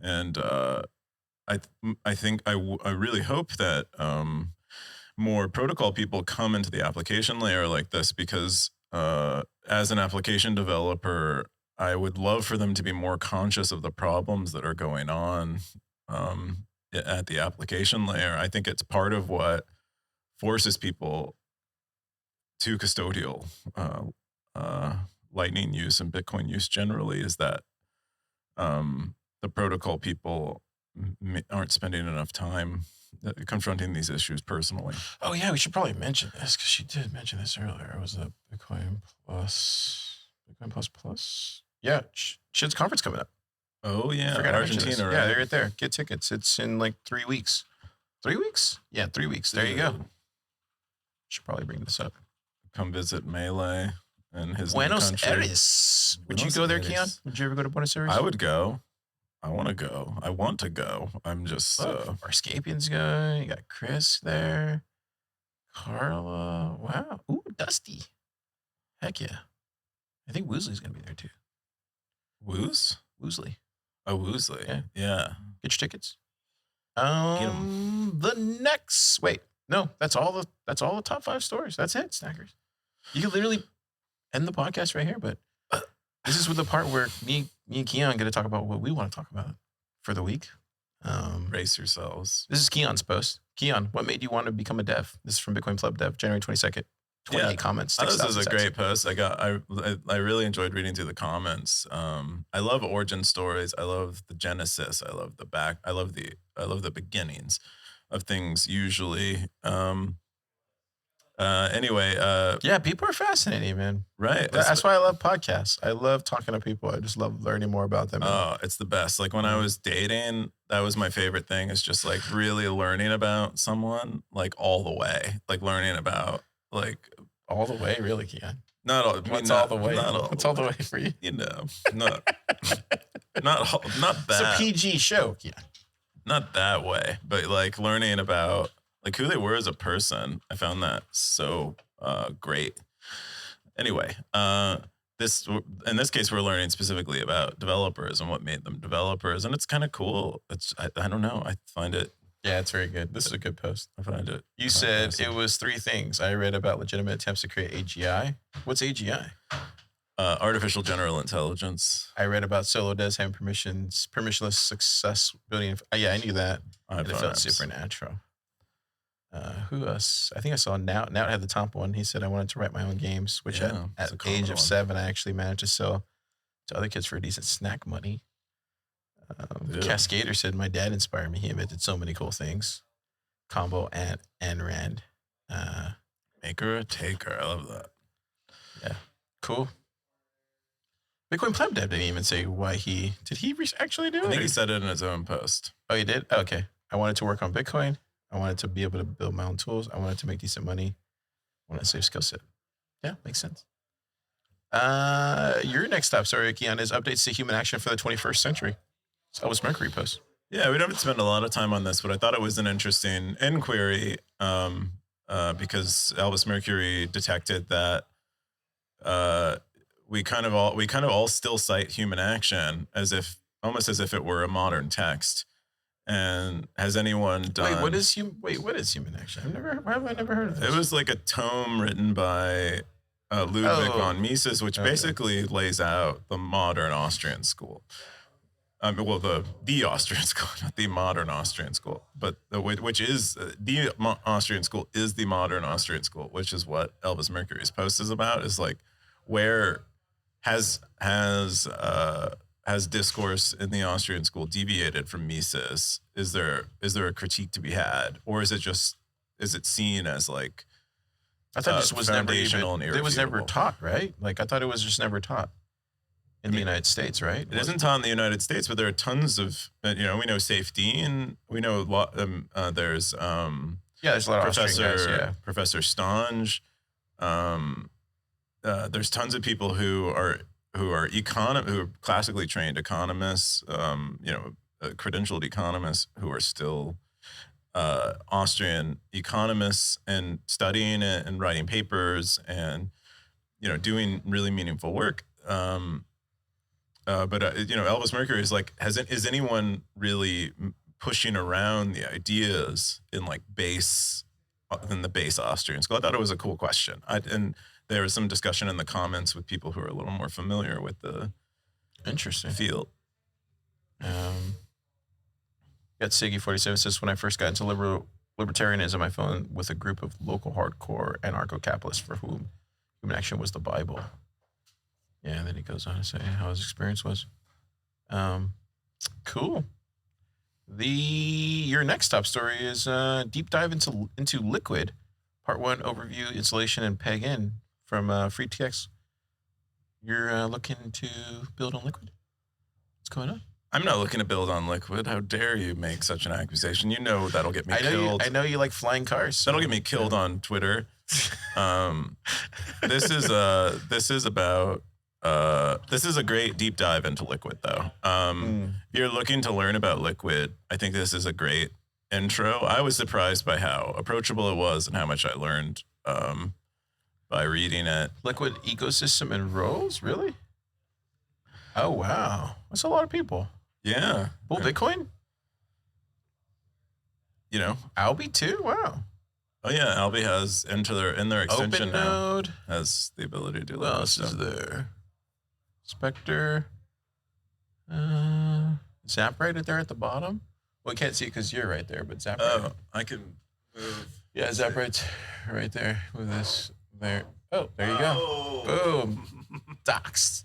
C: And I think I really hope that more protocol people come into the application layer like this, because as an application developer, I would love for them to be more conscious of the problems that are going on at the application layer. I think it's part of what forces people to custodial Lightning use and Bitcoin use generally, is that the protocol people aren't spending enough time confronting these issues personally.
B: Oh yeah, we should probably mention this because she did mention this earlier. It was a Bitcoin Plus. Yeah, shit's conference coming up.
C: Oh yeah,
B: Argentina.
C: Right?
B: Yeah, they're right there. Get tickets. It's in like 3 weeks. 3 weeks? Yeah, 3 weeks. There you go. Should probably bring this up.
C: Come visit Melee and his
B: Buenos
C: new country.
B: Aires. Would you go there, Keyan? Would you ever go to Buenos Aires?
C: I would go. I want to go. I want to go. I'm just.
B: Our Scapian's going. You got Chris there. Carla. Wow. Ooh, Dusty. Heck yeah. I think Woosley's going to be there too. Woosley.
C: Oh, Woosley.
B: Yeah. Get your tickets. The next. Wait. No, that's all the top 5 stories. That's it, Snackers. You can literally end the podcast right here, but this is with the part where me and Keyan are going to talk about what we want to talk about for the week.
C: Brace yourselves.
B: This is Keyan's post. Keyan, what made you want to become a dev? This is from Bitcoin PlebDev, January 22nd. 28 comments.
C: This is a great post. I really enjoyed reading through the comments. I love origin stories. I love the genesis. I love the back. I love the beginnings of things usually. Anyway,
B: yeah, people are fascinating, man.
C: Right.
B: That's why I love podcasts. I love talking to people. I just love learning more about them.
C: Oh, it's the best. Like when I was dating, that was my favorite thing, is just like really learning about someone, like all the way, like learning about like
B: all the way, really, Keyan.
C: Not all.
B: What's all the way? What's all the way for you?
C: You know, not that.
B: It's a PG show, Keyan.
C: Not that way, but like learning about like who they were as a person. I found that so great. Anyway, in this case, we're learning specifically about developers and what made them developers, and it's kind of cool. I don't know. I find it.
B: Yeah, it's very good. This is a good post.
C: I find it.
B: You said it was 3 things. I read about legitimate attempts to create AGI. What's AGI?
C: Artificial general intelligence.
B: I read about solo devs having permissionless success building. Yeah, I knew that. It felt supernatural. Who else? I think I saw Now. Now had the top one. He said, I wanted to write my own games, which at the age of 7, I actually managed to sell to other kids for decent snack money. Cascader said, my dad inspired me. He invented so many cool things. Combo and Rand.
C: Maker or taker. I love that.
B: Yeah. Cool. Bitcoin PlebDev didn't even say why he... Did he actually do it?
C: I think he said it in his own post.
B: Oh, he did? Okay. I wanted to work on Bitcoin. I wanted to be able to build my own tools. I wanted to make decent money. I wanted to save skill set. Yeah, makes sense. Your next stop, sorry, Keyan, is updates to human action for the 21st century. It's Elvis Mercury post.
C: Yeah, we don't have to spend a lot of time on this, but I thought it was an interesting inquiry because Elvis Mercury detected that we kind of all still cite human action almost as if it were a modern text. And has anyone done?
B: What is human action? Why have I never heard of this?
C: It was like a tome written by Ludwig von Mises, which basically lays out the modern Austrian school. The Austrian school, not the modern Austrian school, but which is the Austrian school is the modern Austrian school, which is what Elvis Mercury's post is about. Is like where has discourse in the Austrian school deviated from Mises? Is there a critique to be had, or is it seen as like
B: I thought this was never
C: irrefutable?
B: It was never taught, right? Like I thought it was just never taught in the United States, right?
C: It isn't taught in the United States, but there are tons of we know safety, and we know a lot. There's
B: there's a lot of Austrian guys,
C: Professor Stange. There's tons of people who are classically trained economists, credentialed economists who are still Austrian economists and studying it and writing papers and doing really meaningful work. But Elvis Mercury is like, is anyone really pushing around the ideas in the base Austrian school? I thought it was a cool question. And there was some discussion in the comments with people who are a little more familiar with the field.
B: Got Siggy47 says, when I first got into libertarianism, I fell in with a group of local hardcore anarcho-capitalists for whom human action was the Bible. Yeah, and then he goes on to say how his experience was. Cool. Your next top story is deep dive into Liquid, part 1 overview, installation, and peg in from FreeTX. You're looking to build on Liquid? What's going on?
C: I'm not looking to build on Liquid. How dare you make such an accusation? You know that'll get me killed.
B: I know you like flying cars.
C: That'll get me killed on Twitter. This is a great deep dive into Liquid, though. If you're looking to learn about Liquid, I think this is a great intro. I was surprised by how approachable it was and how much I learned by reading it.
B: Liquid ecosystem and roles, really? Oh wow, that's a lot of people.
C: Yeah,
B: Bull Bitcoin. Alby too. Wow.
C: Oh yeah, Alby has in their extension
B: OpenNode
C: now has the ability to do
B: what else is there? Spectre. Zap right there at the bottom. Well, we can't see it because you're right there, but Zap.
C: Oh, I can move.
B: Yeah, Zap right there. Move this there. Oh, there you go. Boom. Doxed.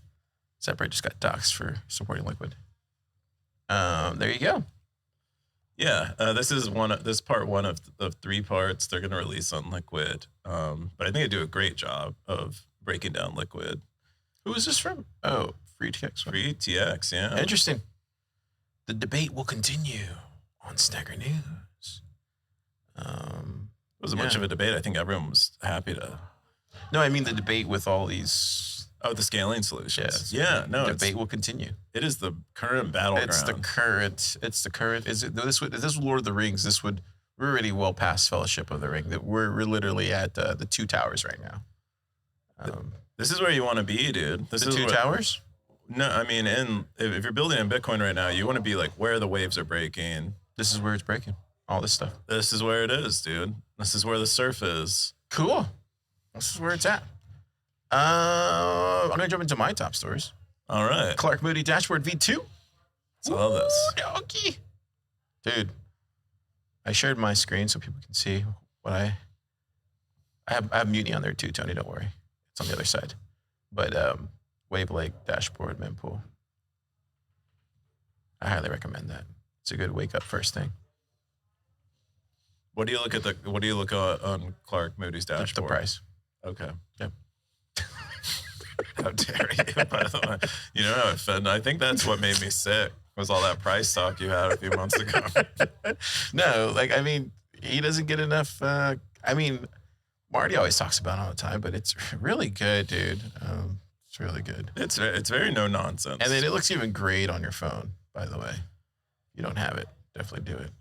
B: Zap right just got doxed for supporting Liquid. There you go.
C: Yeah, this is part 1 of 3 parts they're going to release on Liquid. But I think they do a great job of breaking down Liquid.
B: Who is this from? Oh, FreeTX.
C: FreeTX, yeah.
B: Interesting. The debate will continue on Stacker News.
C: It wasn't much of a debate. I think everyone was happy to.
B: No, I mean the debate with all these.
C: Oh, the scaling solutions.
B: Yeah, no. The debate will continue.
C: It is the current battleground.
B: It's the current. Is it this was Lord of the Rings? We're already well past Fellowship of the Ring. That we're literally at the 2 towers right now.
C: This is where you want to be, dude.
B: The 2 towers?
C: No, I mean, if you're building in Bitcoin right now, you want to be like where the waves are breaking.
B: This is where it's breaking. All this stuff.
C: This is where it is, dude. This is where the surf is.
B: Cool. This is where it's at. I'm gonna jump into my top stories.
C: All right.
B: Clark Moody Dashboard V2.
C: I love this.
B: Doggy. Dude, I shared my screen so people can see what I have Mutiny on there too, Tony. Don't worry. It's on the other side. But Wave Lake Dashboard mempool. I highly recommend that. It's a good wake up first thing.
C: What do you look on Clark Moody's dashboard?
B: The price.
C: Okay.
B: Yep.
C: How dare you, by the way. You know how offended. I think that's what made me sick, was all that price talk you had a few months ago.
B: No, he doesn't get enough. Marty always talks about it all the time, but it's really good, dude. It's really good.
C: It's very no nonsense.
B: And then it looks even great on your phone, by the way. If you don't have it, definitely do it.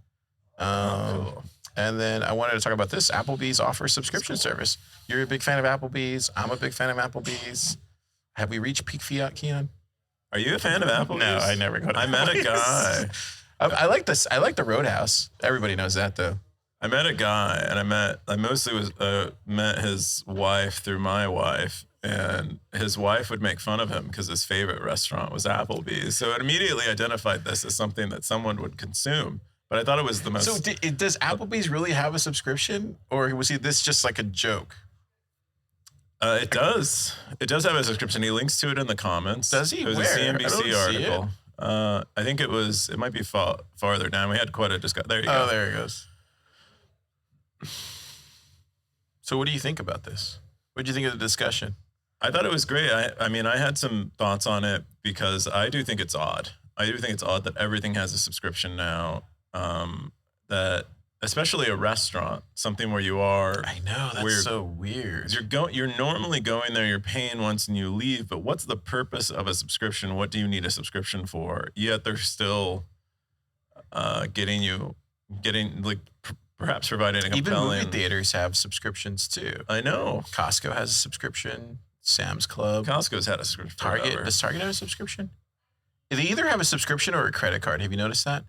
C: Cool.
B: And then I wanted to talk about this. Applebees offers subscription service. You're a big fan of Applebees. I'm a big fan of Applebees. Have we reached peak fiat, Keyan?
C: Are you a fan of Applebees?
B: No, I never go to
C: I met a guy.
B: I like this. I like the Roadhouse. Everybody knows that, though.
C: I met a guy, and I mostly met his wife through my wife, and his wife would make fun of him because his favorite restaurant was Applebee's. So it immediately identified this as something that someone would consume. But I thought it was the most.
B: So does Applebee's really have a subscription, or was this just like a joke?
C: It does. It does have a subscription. He links to it in the comments.
B: Does he?
C: It was
B: Where?
C: a CNBC article.
B: It.
C: I think it might be farther down. We had quite a discussion. There you go.
B: Oh, there it goes. So what do you think about this? What do you think of the discussion?
C: I thought it was great. I mean, I had some thoughts on it because I do think it's odd. I do think it's odd that everything has a subscription now. That especially a restaurant, something where you are.
B: I know, that's so weird.
C: You're normally going there, you're paying once and you leave, but what's the purpose of a subscription? What do you need a subscription for? Yet they're still getting like perhaps providing a compelling.
B: Even movie theaters have subscriptions too.
C: I know.
B: Costco has a subscription. Sam's Club.
C: Costco's had a subscription.
B: Target. Does Target have a subscription? They either have a subscription or a credit card. Have you noticed that?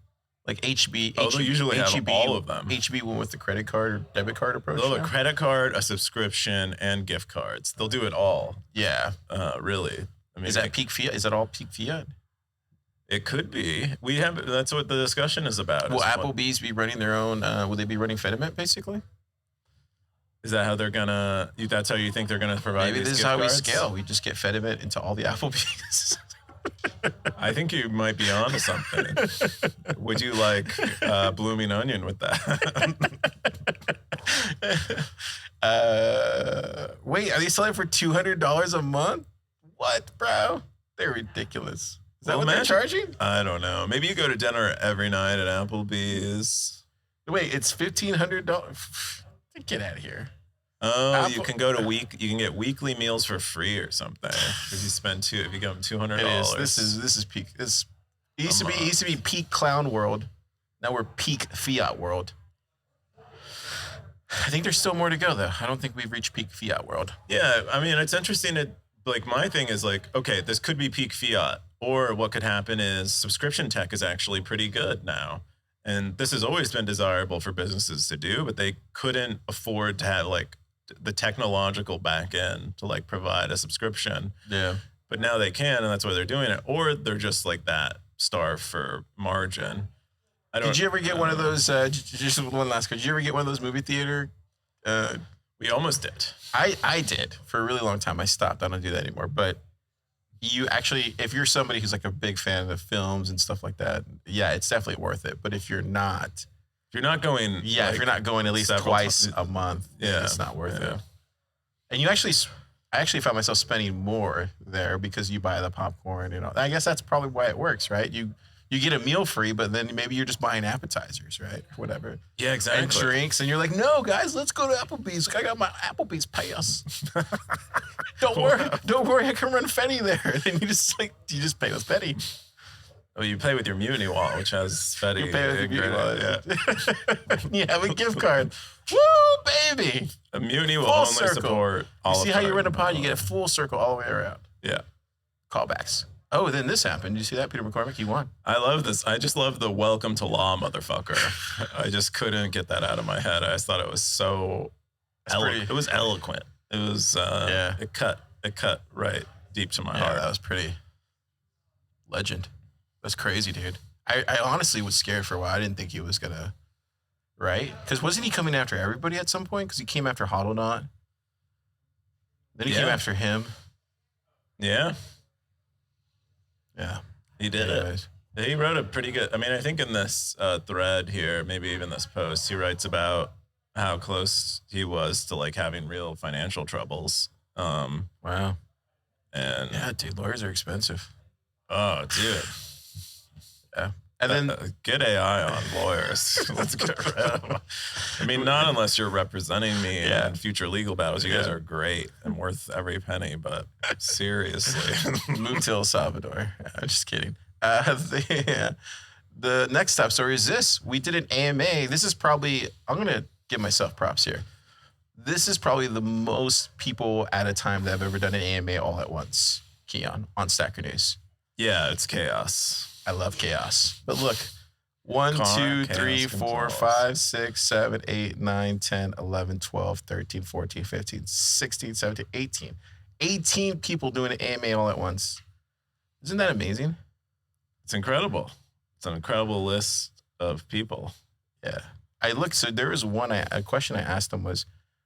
B: Like HB.
C: Oh, they usually have all of them.
B: HB went with the credit card or debit card approach.
C: They'll have a credit card, a subscription, and gift cards. They'll do it all.
B: Yeah.
C: Really. I mean,
B: is that peak fiat? Is that all peak fiat?
C: It could be. That's what the discussion is about.
B: Will Applebee's be running their own? Will they be running Fedimint basically?
C: Is that how they're gonna? That's how you think they're gonna provide?
B: Maybe
C: these
B: this is
C: gift
B: how
C: cards?
B: we scale. We just get Fedimint into all the Applebees.
C: I think you might be onto something. Would you like blooming onion with that?
B: Wait, are they selling for $200 a month? What, bro? They're ridiculous. Is that what they're charging?
C: I don't know. Maybe you go to dinner every night at Applebee's.
B: Wait, it's $1,500. Get out of here.
C: Oh, you can go to you can get weekly meals for free or something if you go $200.
B: This is peak. It used to be peak clown world. Now we're peak fiat world. I think there's still more to go though. I don't think we've reached peak fiat world.
C: Yeah, I mean it's interesting. Like my thing is like, okay, this could be peak fiat, or what could happen is subscription tech is actually pretty good now. And this has always been desirable for businesses to do, but they couldn't afford to have like the technological back end to like provide a subscription.
B: Yeah.
C: But now they can, and that's why they're doing it. Or they're just like that, starved for margin.
B: Did you ever get one of those, just one last question, did you ever get one of those movie theater?
C: We almost did.
B: I did for a really long time. I stopped. I don't do that anymore. But you actually, if you're somebody who's like a big fan of films and stuff like that, yeah, it's definitely worth it. But if you're not
C: going,
B: if you're not going at least twice a month,
C: yeah,
B: it's not worth it. And I actually found myself spending more there because you buy the popcorn. You know, I guess that's probably why it works, right? You get a meal free, but then maybe you're just buying appetizers, right? Whatever.
C: Yeah, exactly.
B: And drinks, and you're like, no, guys, let's go to Applebee's. I got my Applebee's pass. Don't worry, I can run Fetty there. And you just pay with Fetty.
C: Oh, you pay with your Muni wallet, which has Fetty.
B: You pay with your Muni wallet, yeah. You have a gift card. Woo, baby.
C: A Muni will only support all of
B: You see how you run a pod? You get a full circle all the way around.
C: Yeah.
B: Callbacks. Oh, then this happened. Did you see that? Peter McCormack, he won.
C: I love this. I just love the welcome to law, motherfucker. I just couldn't get that out of my head. I just thought it was so it was eloquent. It was it cut right deep to my heart.
B: That was pretty legend. That's crazy, dude. I honestly was scared for a while. I didn't think he was gonna, right? Because wasn't he coming after everybody at some point? Because he came after HODLNOT. Then he came after him.
C: Yeah.
B: Yeah.
C: He did it. He wrote a pretty good, I mean, I think in this thread here, maybe even this post, he writes about how close he was to like having real financial troubles.
B: Wow.
C: And
B: yeah, dude, lawyers are expensive.
C: Oh, dude.
B: Yeah. And then
C: get AI on lawyers. Let's get rid of them. I mean, not unless you're representing me in future legal battles. You guys are great and worth every penny, but seriously.
B: Move to El Salvador. I'm just kidding. The next top story is this. We did an AMA. This is probably, I'm going to give myself props here. This is probably the most people at a time that have ever done an AMA all at once. Keyan, on Stacker News.
C: Yeah, it's chaos.
B: I love chaos. But look, 1,
C: Car,
B: 2,
C: chaos
B: 3, 4,
C: controls.
B: 5, 6, 7, 8, 9, 10, 11, 12, 13, 14, 15, 16, 17, 18. 18 people doing an AMA all at once. Isn't that amazing?
C: It's incredible. It's an incredible list of people.
B: Yeah. I looked, so there was a question I asked them was,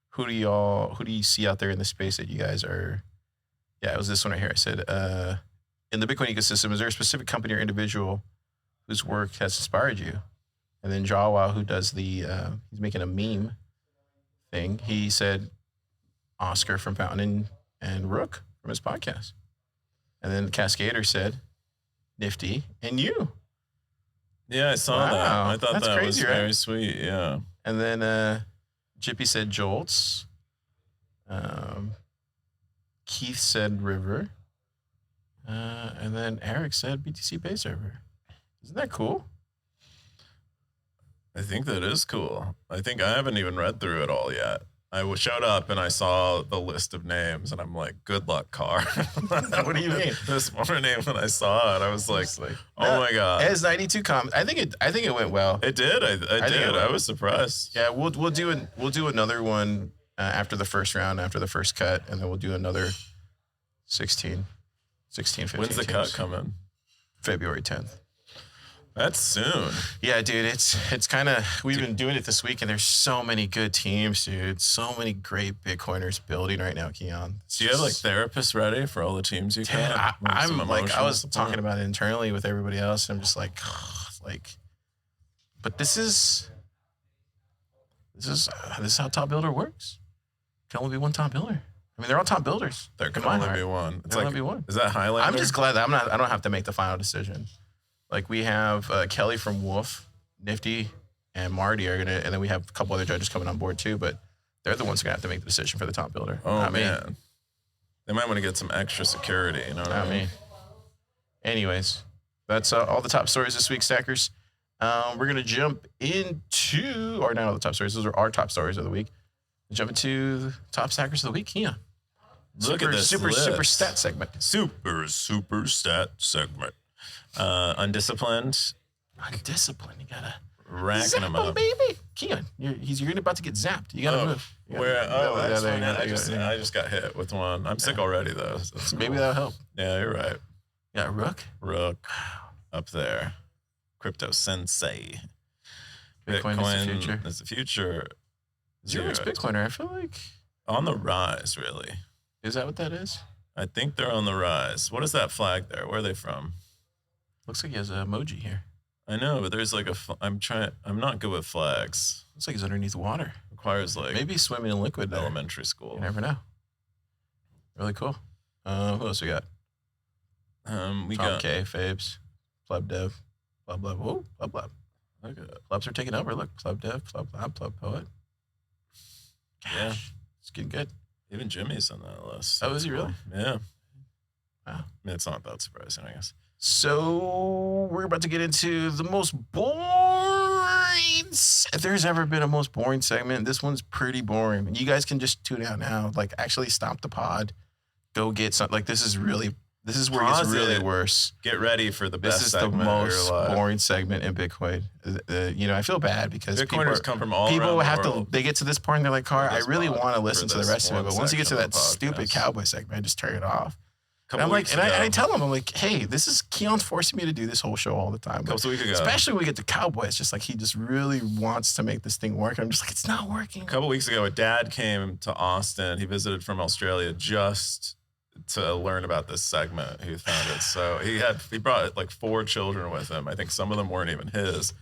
B: who do you see out there in the space that you guys are, it was this one right here. I said, in the Bitcoin ecosystem, is there a specific company or individual whose work has inspired you? And then Jawa, who does he's making a meme thing, he said Oscar from Fountain and Rook from his podcast. And then Cascader said Nifty and you.
C: Yeah, I saw that. I thought
B: That's
C: that
B: crazy,
C: was
B: right?
C: very sweet. Yeah.
B: And then Jippy said Jolts. Keith said River. And then Eric said BTC Pay Server. Isn't that cool?
C: I think that is cool. I think I haven't even read through it all yet. I showed up and I saw the list of names and I'm like, good luck, Car.
B: What do you mean?
C: This morning when I saw it, I was like, oh my God.
B: It has 92 comments. I think it went well.
C: It did. I did. I was surprised.
B: Yeah, we'll do another one after the first round, after the first cut, and then we'll do another 16, 15
C: When's the
B: teams.
C: cut coming?
B: February 10th.
C: That's soon.
B: Yeah, dude, it's kind of, we've been doing it this week, and there's so many good teams, dude. So many great Bitcoiners building right now, Keyan.
C: Do you have like therapists ready for all the teams you
B: Dude,
C: got?
B: I'm like, I was
C: support?
B: talking about it internally with everybody else. And I'm just like, but this is how top builder works. Can only be one top builder. I mean, they're all top builders.
C: There can
B: In my
C: only
B: heart.
C: be one. It's
B: There can
C: like,
B: only be one.
C: is that Highlander?
B: I'm just glad that I don't have to make the final decision. Like we have Kelly from Wolf, Nifty, and Marty are and then we have a couple other judges coming on board too. But they're the ones who are gonna have to make the decision for the top builder.
C: Oh
B: Not me.
C: man, they might want to get some extra security. You know what
B: Not
C: I mean?
B: me. Anyways, that's all the top stories this week, Stackers. We're gonna jump into, or not all the top stories. Those are our top stories of the week. Jump into the top Stackers of the week. Yeah.
C: Look at this
B: super
C: list.
B: stat segment.
C: Super stat segment. Undisciplined,
B: Undisciplined. You gotta
C: racking
B: zap
C: them
B: him,
C: up.
B: baby. Keyan, you're about to get zapped. You gotta move. You gotta-
C: Where? Oh,
B: Yeah,
C: that's
B: there
C: funny.
B: you go.
C: I just got hit with one. I'm sick already though. So that's
B: Maybe
C: cool.
B: that'll help.
C: Yeah, you're right.
B: Yeah, Rook.
C: Rook up there. Crypto Sensei.
B: Bitcoin is the future.
C: is the future.
B: Zero's Bitcoiner. I feel like,
C: On the rise, really.
B: is that what that is?
C: I think they're on the rise. What is that flag there? Where are they from?
B: Looks like he has an emoji here.
C: I know, but there's like I'm not good with flags.
B: Looks like he's underneath water.
C: Requires like
B: Maybe he's swimming in liquid there.
C: elementary school.
B: You never know. Really cool. Who else we got?
C: We
B: Tom
C: got
B: K, Fabes, PlebDev, PlebLab. Oh, PlebLab.
C: okay.
B: Plebs are taking over. Look, PlebDev, PlebLab, PlebPoet.
C: Yeah.
B: Gosh, it's getting good.
C: Even Jimmy's on that list.
B: Oh, is he really?
C: Yeah.
B: Wow.
C: I mean, it's not that surprising, I guess.
B: So we're about to get into the most boring. If there's ever been a most boring segment, this one's pretty boring. You guys can just tune out now. Like, actually stop the pod. Go get some. Like, this is where it gets
C: Pause
B: really
C: it.
B: worse.
C: Get ready for the best
B: This is the
C: segment of
B: most
C: your life.
B: boring segment in Bitcoin. I feel bad because
C: Bitcoiners come from all
B: people
C: around the
B: have
C: world.
B: they get to this point and they're like, Car, I
C: this
B: really
C: pod,
B: want to
C: for
B: listen to the
C: this
B: rest of it.
C: one
B: But once you get to
C: section
B: that
C: of the
B: stupid
C: podcast.
B: cowboy segment, I just turn it off. And
C: Couple
B: I'm like,
C: weeks
B: and I
C: ago.
B: tell him, I'm like, hey, this is Keon's forcing me to do this whole show all the time. But
C: Couple weeks ago.
B: especially when we get to Cowboy, it's just like he just really wants to make this thing work. I'm just like, it's not working.
C: A couple weeks ago, a dad came to Austin. He visited from Australia just to learn about this segment. He found it. So he brought like 4 children with him. I think some of them weren't even his.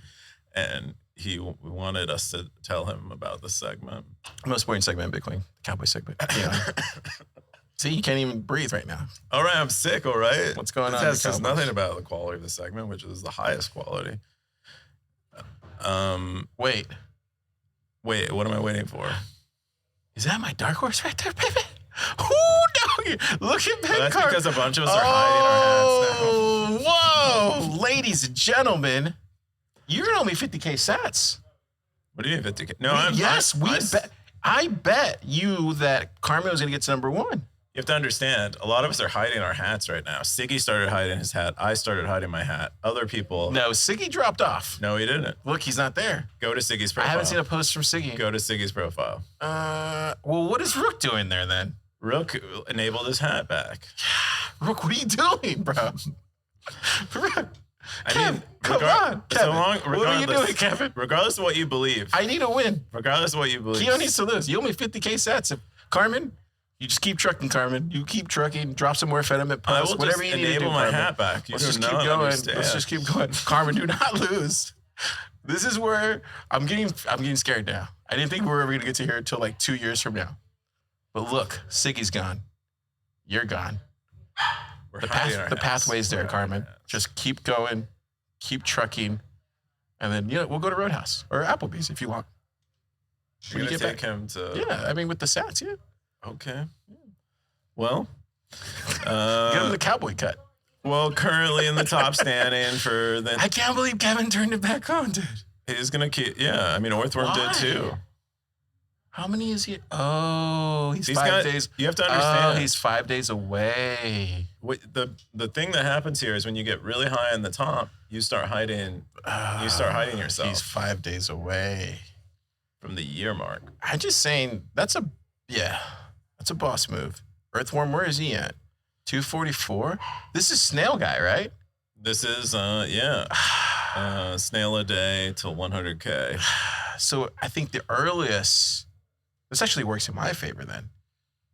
C: And he wanted us to tell him about the segment.
B: Most boring segment in Bitcoin, Cowboy segment. Yeah. See, you can't even breathe right now.
C: All right, I'm sick, all right?
B: What's going on,
C: It says
B: Cowboys?
C: nothing about the quality of the segment, which is the highest quality.
B: Wait,
C: Wait, what am I waiting for?
B: is that my dark horse right there, baby? Ooh, doggy. Look at that
C: That's
B: card.
C: because a bunch of us are hiding our hats now.
B: Whoa, ladies and gentlemen, you're only 50K sats.
C: What do you mean 50K? No,
B: I bet you that Carmen was going to get to number 1.
C: You have to understand, a lot of us are hiding our hats right now. Siggy started hiding his hat. I started hiding my hat. Other people.
B: No, Siggy dropped off.
C: No, he didn't.
B: Look, he's not there.
C: Go to Siggy's profile.
B: I haven't seen a post from Siggy.
C: Go to Siggy's profile.
B: Well, what is Rook doing there then?
C: Rook enabled his hat back.
B: Rook, what are you doing, bro? Rook.
C: I mean,
B: come on, Kevin. What are you doing, Kevin?
C: Regardless of what you believe.
B: I need a win.
C: Regardless of what you believe.
B: Keyan needs to lose. You owe me 50K sats. Carmen, you just keep trucking, Carmen. You keep trucking. Drop some more Fedimint posts. Whatever you need to do,
C: enable my
B: Carmen.
C: hat back.
B: Let's just keep going. Let's just keep going. Carmen, do not lose. This is where I'm getting scared now. I didn't think we were ever gonna get to here until like 2 years from now. But look, Siggy's gone. You're gone. The pathway's there, Carmen. Just keep going, keep trucking, and then we'll go to Roadhouse or Applebees if you want.
C: You're gonna take him to?
B: Yeah, I mean with the sats, yeah.
C: Okay. Well,
B: give him the cowboy cut.
C: Well, currently in the top standing for the.
B: I can't believe Kevin turned it back on, dude.
C: He's gonna keep. Yeah, I mean Orthworm did too.
B: How many is he? Oh, he's 5 days.
C: You have to understand.
B: Oh, he's 5 days away.
C: The thing that happens here is when you get really high in the top, you start hiding. You start hiding yourself.
B: He's 5 days away
C: from the year mark.
B: I'm just saying that's a boss move. Earthworm, where is he at? 244. This is Snail Guy, right?
C: This is Snail a day till 100K.
B: So I think the earliest. This actually works in my favor then.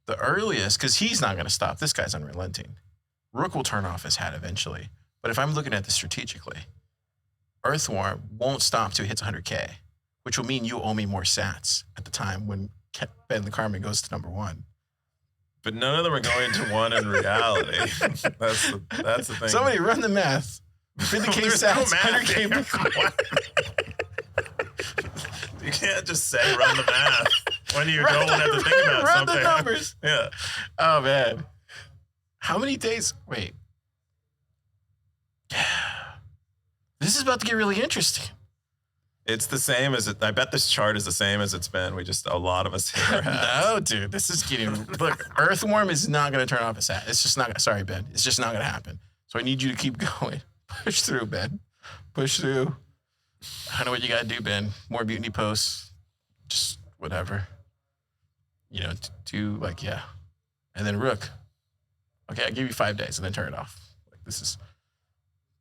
B: The earliest, because he's not going to stop. This guy's unrelenting. Rook will turn off his hat eventually. But if I'm looking at this strategically, Earthworm won't stop till he hits 100K, which will mean you owe me more sats at the time when Ben the Carmen goes to number 1.
C: But none of them are going to 1 in reality. That's the thing.
B: Somebody run the math. 50K sats, 100K Bitcoin.
C: You can't just say run the math when you don't have to think about something.
B: Run the numbers.
C: Yeah.
B: Oh, man. How many days? Wait. This is about to get really interesting.
C: It's the same as it. I bet this chart is the same as it's been. A lot of us hit our hats.
B: No, dude. This is getting. Look, Earthworm is not going to turn off his hat. It's just not. Sorry, Ben. It's just not going to happen. So I need you to keep going. Push through, Ben. Push through. I know what you got to do, Ben. More mutiny posts. Just whatever. Do like, yeah. And then Rook. Okay, I'll give you 5 days and then turn it off. Like, this is.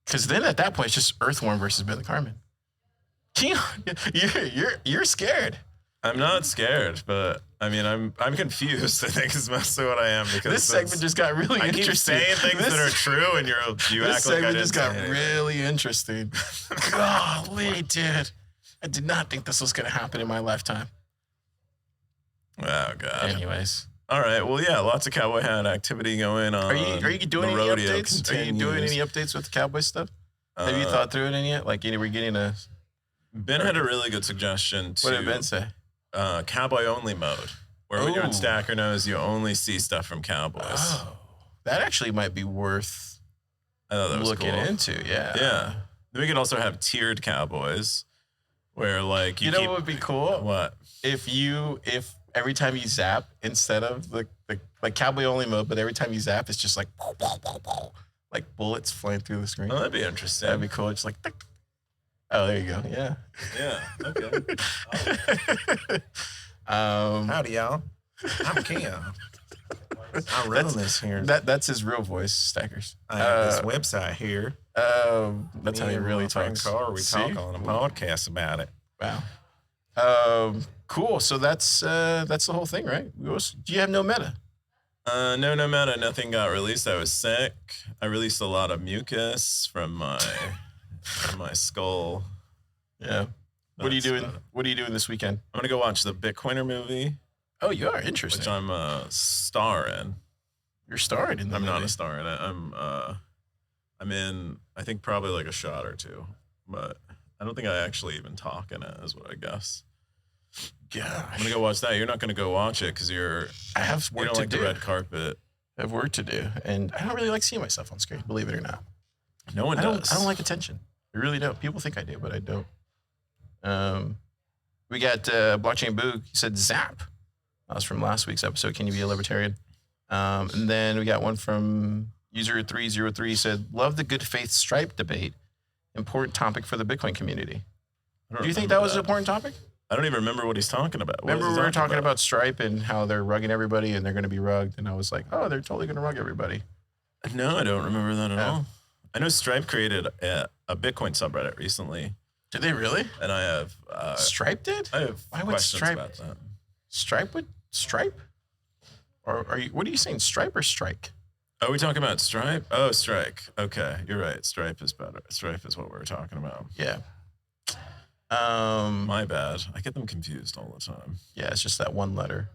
B: Because then at that point, it's just Earthworm versus Ben the Carmen. Keyan, you're scared.
C: I'm not scared, but I mean, I'm confused. I think is mostly what I am because
B: this segment just got really interesting.
C: I keep saying things that are true, and you act like I didn't. This segment
B: just got really interesting. Golly, dude, I did not think this was going to happen in my lifetime.
C: Oh God.
B: Anyways,
C: all right. Well, yeah, lots of cowboy hat activity going on.
B: Are you doing any updates? Continues. Are you doing any updates with the cowboy stuff? Have you thought through it any yet? Like, we're getting a.
C: Ben had a really good suggestion.
B: What did Ben say?
C: Cowboy only mode, where when you're in Stacker Knows, you only see stuff from cowboys.
B: Oh, that actually might be worth looking into. Yeah.
C: Yeah. Then we could also have tiered cowboys, where like
B: you know what would be cool?
C: What
B: if every time you zap, instead of the like cowboy only mode, but every time you zap, it's just like bullets flying through the screen.
C: Oh, that'd be interesting.
B: That'd be cool. It's like. Oh, there you go. Yeah.
C: Yeah. Okay.
D: Howdy, y'all. I'm Keyan. I'm running this here.
B: That's his real voice, Stackers.
D: I have this website here.
B: That's how he really talks.
D: Car, we talk on a podcast about it.
B: Wow. Cool. So that's the whole thing, right? Do you have no meta?
C: No meta. Nothing got released. I was sick. I released a lot of mucus from my skull.
B: Yeah. What are you doing? What are you doing this weekend?
C: I'm gonna go watch the Bitcoiner movie.
B: Oh, you are interesting.
C: Which I'm a star in.
B: You're starring in the movie.
C: I'm not a star in it. I'm in. I think probably like a shot or two, but I don't think I actually even talk in it. Is what I guess.
B: Yeah.
C: I'm gonna go watch that. You're not gonna go watch it because
B: I have work to do.
C: The red carpet.
B: I have work to do, and I don't really like seeing myself on screen. Believe it or not.
C: No one does.
B: I don't like attention. I really don't. People think I do, but I don't. We got Blockchain Boog. He said Zap. That was from last week's episode. Can you be a libertarian? And then we got one from user 303 said, love the good faith Stripe debate. Important topic for the Bitcoin community. Do you think that was an important topic?
C: I don't even remember what he's talking about.
B: Remember we were talking about Stripe and how they're rugging everybody and they're going to be rugged. And I was like, oh, they're totally going to rug everybody.
C: No, I don't remember that at all. I know Stripe created a Bitcoin subreddit recently.
B: Did they really?
C: And I have...
B: Stripe did?
C: I have questions about that.
B: Stripe would... Stripe? Or are you... What are you saying? Stripe or strike?
C: Are we talking about Stripe? Oh, Strike. Okay, you're right. Stripe is better. Stripe is what we're talking about.
B: Yeah.
C: My bad. I get them confused all the time.
B: Yeah, it's just that one letter.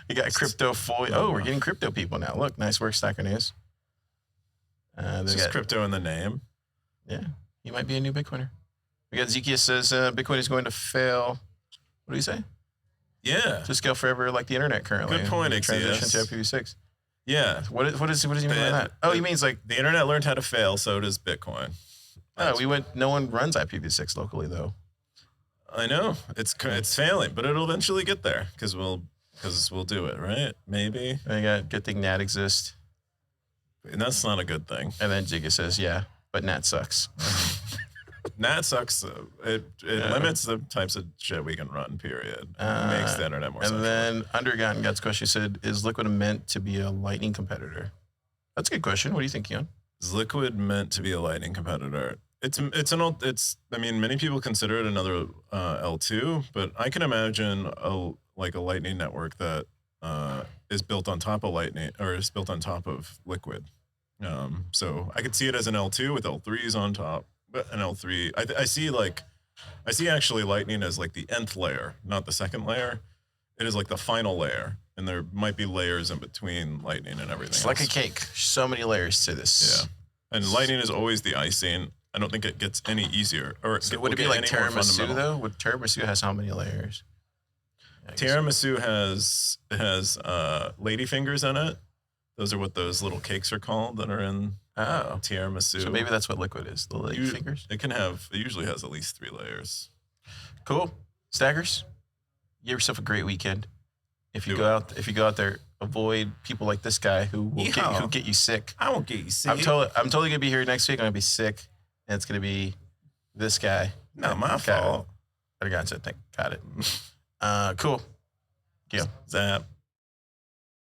B: You got crypto fully... Oh, we're getting crypto people now. Look, nice work, Stacker News.
C: There's just crypto in the name.
B: Yeah, he might be a new Bitcoiner. We got Zekiah says Bitcoin is going to fail. What do you say?
C: Yeah.
B: To scale forever like the internet currently.
C: Good point,
B: Transition to IPv6.
C: Yeah.
B: What does he mean by that? Oh, he means like...
C: The internet learned how to fail, so does Bitcoin.
B: No one runs IPv6 locally, though.
C: I know. It's failing, but it'll eventually get there because we'll do it, right? Maybe.
B: I got good thing NAT exists.
C: And that's not a good thing.
B: And then Jigga says, yeah, but NAT sucks.
C: NAT sucks. It limits the types of shit we can run, period. It makes the internet more
B: central. And then Undergotten God's question said, is Liquid meant to be a Lightning competitor? That's a good question. What do you think, Keyan?
C: Is Liquid meant to be a Lightning competitor? I mean, many people consider it another L2, but I can imagine a Lightning network that is built on top of Lightning or is built on top of Liquid. So I could see it as an L2 with L3s on top, but an L3. I see actually Lightning as like the nth layer, not the second layer. It is like the final layer, and there might be layers in between Lightning and everything.
B: It's like a cake. So many layers to this.
C: Yeah, and Lightning is always the icing. I don't think it gets any easier. Or
B: so would it be like Tiramisu though? Would Tiramisu has how many layers?
C: Tiramisu has ladyfingers in it. Those are what those little cakes are called that are in tiramisu.
B: So maybe that's what Liquid is, the ladyfingers?
C: It usually has at least 3 layers.
B: Cool. Stackers, give yourself a great weekend. If you go out there, avoid people like this guy who get you sick.
D: I won't get you sick.
B: I'm totally gonna be here next week. I'm gonna be sick, and it's gonna be this guy.
C: Not my fault.
B: I got it. Got it. Cool. Yeah.
C: Zap.